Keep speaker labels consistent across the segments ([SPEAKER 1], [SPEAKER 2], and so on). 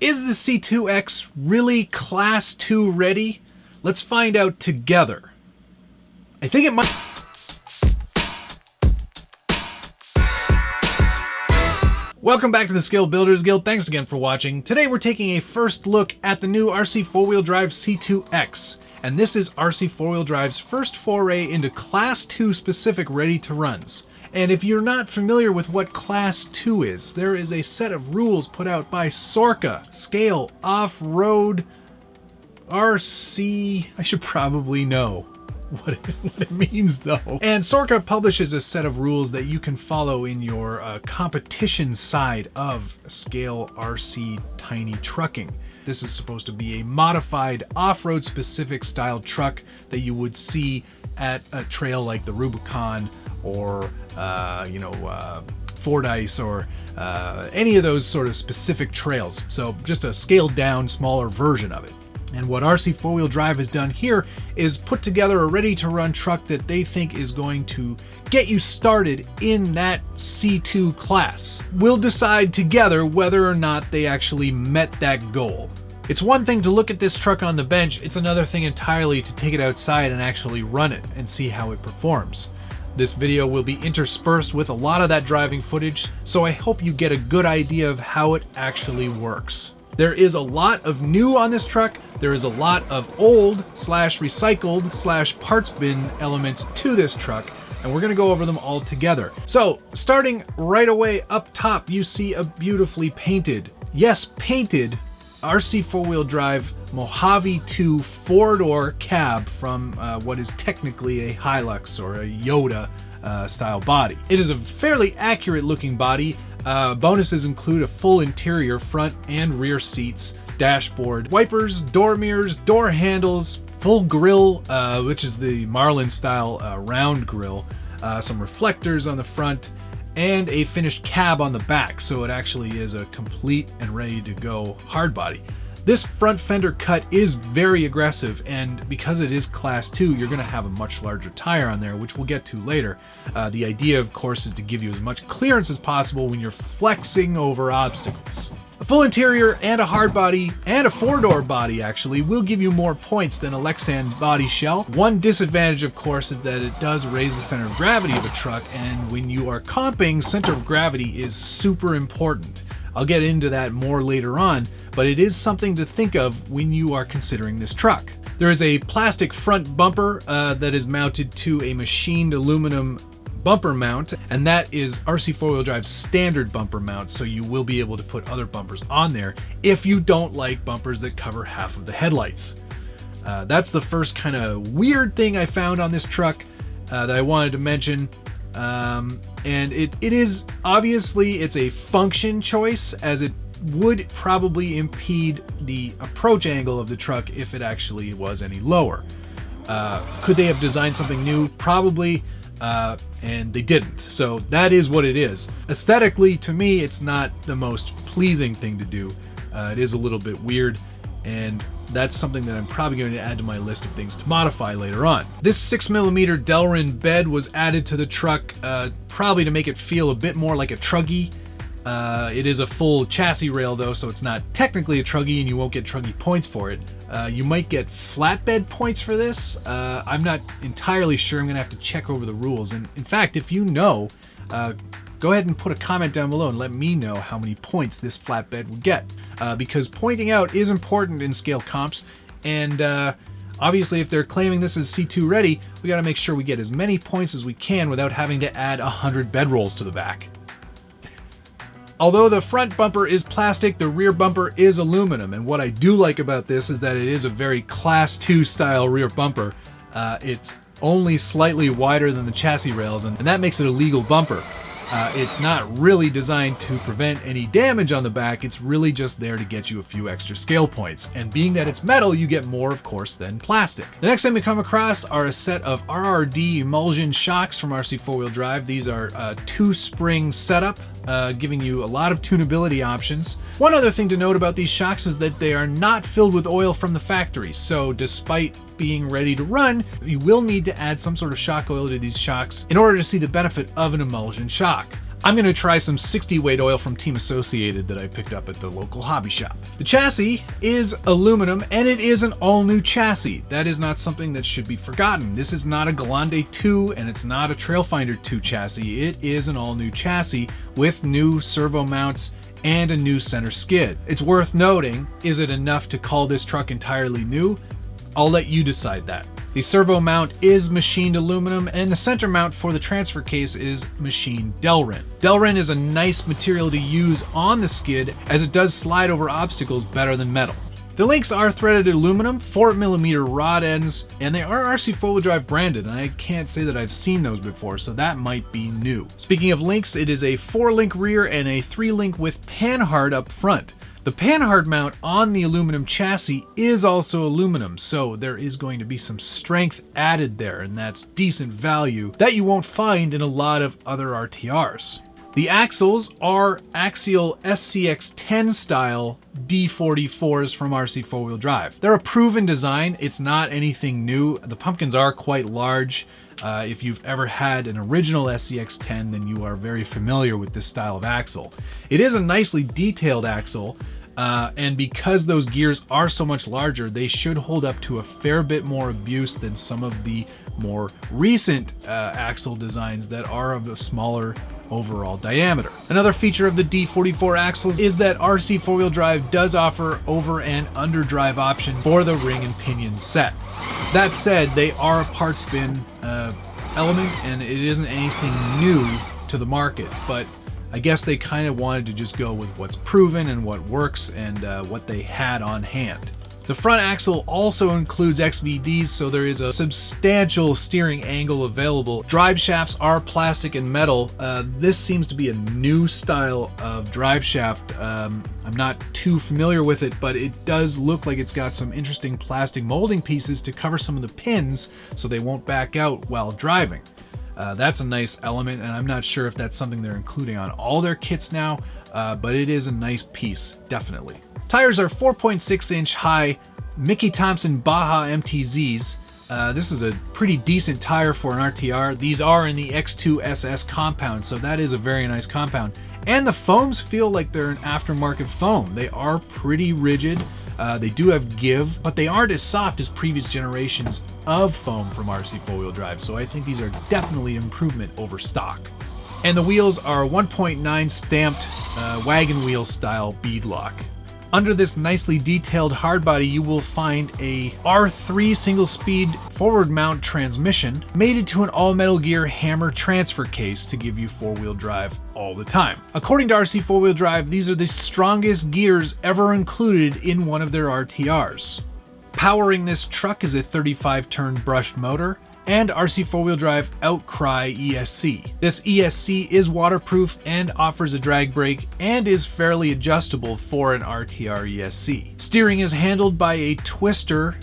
[SPEAKER 1] Is the C2X really Class 2 ready? Let's find out together. I think it might... Welcome back to the Scale Builders Guild. Thanks again for watching. Today we're taking a first look at the new RC four-wheel drive C2X. And this is RC four-wheel drive's first foray into Class 2 specific ready-to-runs. And if you're not familiar with what Class 2 is, there is a set of rules put out by Sorca, Scale, Off-Road, RC... I should probably know what it means though. And Sorca publishes a set of rules that you can follow in your competition side of Scale RC Tiny Trucking. This is supposed to be a modified off-road specific style truck that you would see at a trail like the Rubicon or Fordyce or any of those sort of specific trails. So just a scaled down, smaller version of it. And what RC four-wheel drive has done here is put together a ready-to-run truck that they think is going to get you started in that C2 class. We'll decide together whether or not they actually met that goal. It's one thing to look at this truck on the bench, it's another thing entirely to take it outside and actually run it and see how it performs. This video will be interspersed with a lot of that driving footage, so I hope you get a good idea of how it actually works. There is a lot of new on this truck. There is a lot of old slash recycled slash parts bin elements to this truck, and we're gonna go over them all together. So starting right away up top, you see a beautifully painted, yes, painted RC four-wheel drive Mojave 2 four-door cab from what is technically a Hilux or a Yoda style body. It is a fairly accurate looking body. Bonuses include a full interior, front and rear seats, dashboard, wipers, door mirrors, door handles, full grille, which is the Marlin style round grille, some reflectors on the front, and a finished cab on the back, so it actually is a complete and ready to go hard body. This front fender cut is very aggressive, and because it is Class 2, you're going to have a much larger tire on there, which we'll get to later. The idea, of course, is to give you as much clearance as possible when you're flexing over obstacles. A full interior and a hard body, and a four-door body actually, will give you more points than a Lexan body shell. One disadvantage, of course, is that it does raise the center of gravity of a truck, and when you are comping, center of gravity is super important. I'll get into that more later on, but it is something to think of when you are considering this truck. There is a plastic front bumper that is mounted to a machined aluminum bumper mount, and that is RC four-wheel drive's standard bumper mount, so you will be able to put other bumpers on there if you don't like bumpers that cover half of the headlights. That's the first kind of weird thing I found on this truck that I wanted to mention. And it is obviously, it's a function choice, as it would probably impede the approach angle of the truck if it actually was any lower. Could they have designed something new? Probably, and they didn't. So that is what it is. Aesthetically, to me, it's not the most pleasing thing to do. It is a little bit weird, and that's something that I'm probably going to add to my list of things to modify later on. This 6mm Delrin bed was added to the truck probably to make it feel a bit more like a truggy. It is a full chassis rail though, so it's not technically a truggy, and you won't get truggy points for it. You might get flatbed points for this. I'm not entirely sure. I'm going to have to check over the rules. And in fact, if you know, go ahead and put a comment down below and let me know how many points this flatbed would get. Because pointing out is important in scale comps, and obviously if they're claiming this is C2 ready, we got to make sure we get as many points as we can without having to add 100 bedrolls to the back. Although the front bumper is plastic, the rear bumper is aluminum, and what I do like about this is that it is a very Class 2 style rear bumper. It's only slightly wider than the chassis rails, and that makes it a legal bumper. It's not really designed to prevent any damage on the back, it's really just there to get you a few extra scale points. And being that it's metal, you get more, of course, than plastic. The next thing we come across are a set of RRD Mulligan Shocks from RC four-wheel drive. These are a 2-spring setup, giving you a lot of tunability options. One other thing to note about these shocks is that they are not filled with oil from the factory, so despite being ready to run, you will need to add some sort of shock oil to these shocks in order to see the benefit of an emulsion shock. I'm going to try some 60 weight oil from Team Associated that I picked up at the local hobby shop. The chassis is aluminum, and it is an all-new chassis. That is not something that should be forgotten. This is not a Grande 2, and it's not a Trailfinder 2 chassis. It is an all-new chassis with new servo mounts and a new center skid. It's worth noting, is it enough to call this truck entirely new? I'll let you decide that. The servo mount is machined aluminum, and the center mount for the transfer case is machined Delrin. Delrin is a nice material to use on the skid, as it does slide over obstacles better than metal. The links are threaded aluminum, 4mm rod ends, and they are RC four-wheel drive branded, and I can't say that I've seen those before, so that might be new. Speaking of links, it is a 4-link rear and a 3-link with panhard up front. The panhard mount on the aluminum chassis is also aluminum, so there is going to be some strength added there, and that's decent value that you won't find in a lot of other RTRs. The axles are axial SCX10 style D44s from RC four-wheel drive. They're a proven design, it's not anything new. The pumpkins are quite large. If you've ever had an original SCX10, then you are very familiar with this style of axle. It is a nicely detailed axle, and because those gears are so much larger, they should hold up to a fair bit more abuse than some of the more recent axle designs that are of a smaller overall diameter. Another feature of the D44 axles is that RC four-wheel drive does offer over and under drive options for the ring and pinion set. That said, they are a parts bin element, and it isn't anything new to the market, but I guess they kind of wanted to just go with what's proven and what works and what they had on hand. The front axle also includes XVDs, so there is a substantial steering angle available. Drive shafts are plastic and metal. This seems to be a new style of drive shaft. I'm not too familiar with it, but it does look like it's got some interesting plastic molding pieces to cover some of the pins so they won't back out while driving. That's a nice element, and I'm not sure if that's something they're including on all their kits now, but it is a nice piece, definitely. Tires are 4.6-inch high Mickey Thompson Baja MTZs. This is a pretty decent tire for an RTR. These are in the X2SS compound, so that is a very nice compound. And the foams feel like they're an aftermarket foam. They are pretty rigid. They do have give, but they aren't as soft as previous generations of foam from RC four-wheel drive, so I think these are definitely an improvement over stock. And the wheels are 1.9 stamped wagon wheel style beadlock. Under this nicely detailed hardbody, you will find a R3 single-speed forward mount transmission mated to an all-metal gear hammer transfer case to give you four-wheel drive all the time. According to RC four-wheel drive, these are the strongest gears ever included in one of their RTRs. Powering this truck is a 35-turn brushed motor and RC four-wheel drive Outcry ESC. This ESC is waterproof and offers a drag brake and is fairly adjustable for an RTR ESC. Steering is handled by a Twister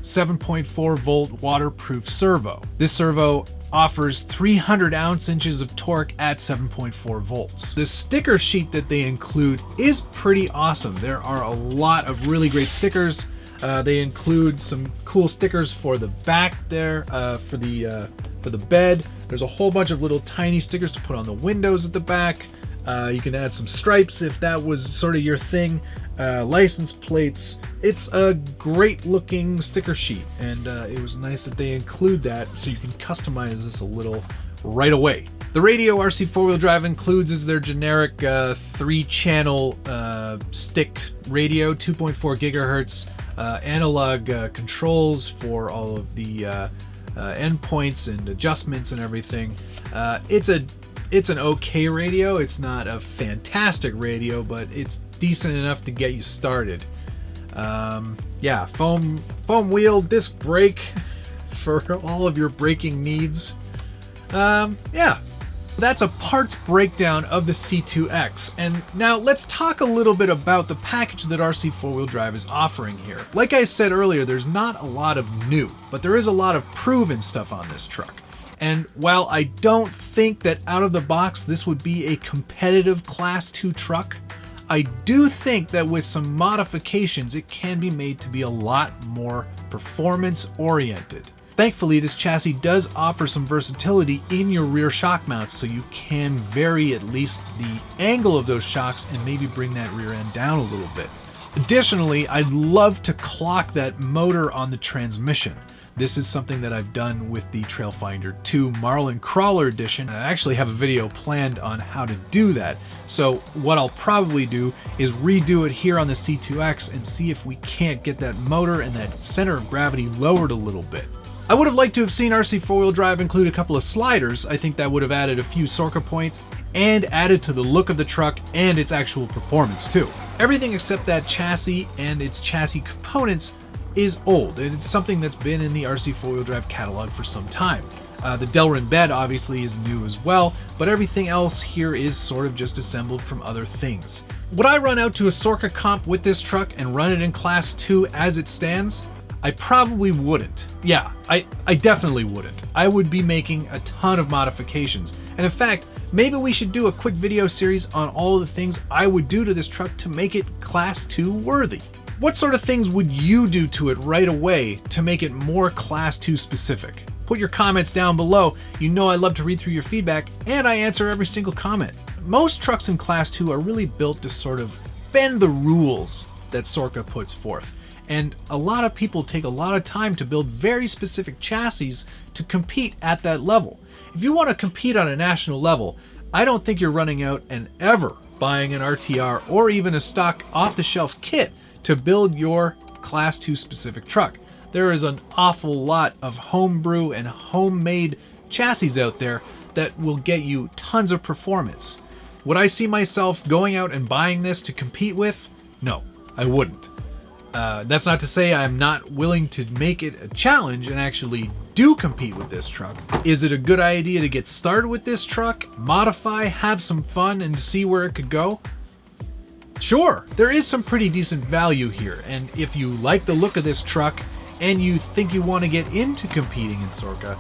[SPEAKER 1] 7.4 volt waterproof servo. This servo offers 300 ounce-inches of torque at 7.4 volts. The sticker sheet that they include is pretty awesome. There are a lot of really great stickers. They include some cool stickers for the back there, for the bed. There's a whole bunch of little tiny stickers to put on the windows at the back. You can add some stripes if that was sort of your thing. License plates. It's a great looking sticker sheet, and it was nice that they include that so you can customize this a little right away. The radio RC four-wheel drive includes is their generic 3-channel stick radio, 2.4 gigahertz. Analog controls for all of the endpoints and adjustments and everything. It's an okay radio. It's not a fantastic radio, but it's decent enough to get you started. Yeah, foam wheel, disc brake for all of your braking needs. Yeah. That's a parts breakdown of the C2X, and now let's talk a little bit about the package that RC four-wheel drive is offering here. Like I said earlier, there's not a lot of new, but there is a lot of proven stuff on this truck. And while I don't think that out of the box this would be a competitive Class 2 truck, I do think that with some modifications it can be made to be a lot more performance oriented. Thankfully, this chassis does offer some versatility in your rear shock mounts, so you can vary at least the angle of those shocks and maybe bring that rear end down a little bit. Additionally, I'd love to clock that motor on the transmission. This is something that I've done with the Trailfinder 2 Marlin Crawler Edition. I actually have a video planned on how to do that. So what I'll probably do is redo it here on the C2X and see if we can't get that motor and that center of gravity lowered a little bit. I would have liked to have seen RC 4-wheel drive include a couple of sliders. I think that would have added a few Sorka points and added to the look of the truck and its actual performance too. Everything except that chassis and its chassis components is old, and it's something that's been in the RC 4-wheel drive catalog for some time. The Delrin bed obviously is new as well, but everything else here is sort of just assembled from other things. Would I run out to a Sorka comp with this truck and run it in Class 2 as it stands? I probably wouldn't. Yeah, I definitely wouldn't. I would be making a ton of modifications. And in fact, maybe we should do a quick video series on all of the things I would do to this truck to make it Class 2 worthy. What sort of things would you do to it right away to make it more Class 2 specific? Put your comments down below. You know I love to read through your feedback, and I answer every single comment. Most trucks in Class 2 are really built to sort of bend the rules that Sorka puts forth. And a lot of people take a lot of time to build very specific chassis to compete at that level. If you want to compete on a national level, I don't think you're running out and ever buying an RTR or even a stock off-the-shelf kit to build your Class 2 specific truck. There is an awful lot of homebrew and homemade chassis out there that will get you tons of performance. Would I see myself going out and buying this to compete with? No, I wouldn't. That's not to say I'm not willing to make it a challenge and actually do compete with this truck. Is it a good idea to get started with this truck, modify, have some fun, and see where it could go? Sure, there is some pretty decent value here, and if you like the look of this truck and you think you want to get into competing in Sorka,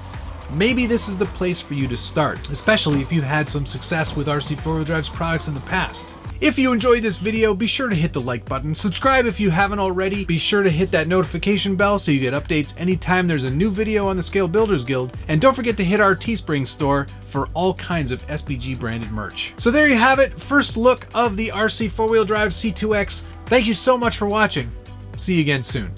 [SPEAKER 1] maybe this is the place for you to start, especially if you've had some success with RC 4-wheel drive's products in the past. If you enjoyed this video, be sure to hit the like button, subscribe if you haven't already, be sure to hit that notification bell so you get updates anytime there's a new video on the Scale Builders Guild, and don't forget to hit our Teespring store for all kinds of SBG branded merch. So there you have it, first look of the RC 4-wheel drive C2X. Thank you so much for watching. See you again soon.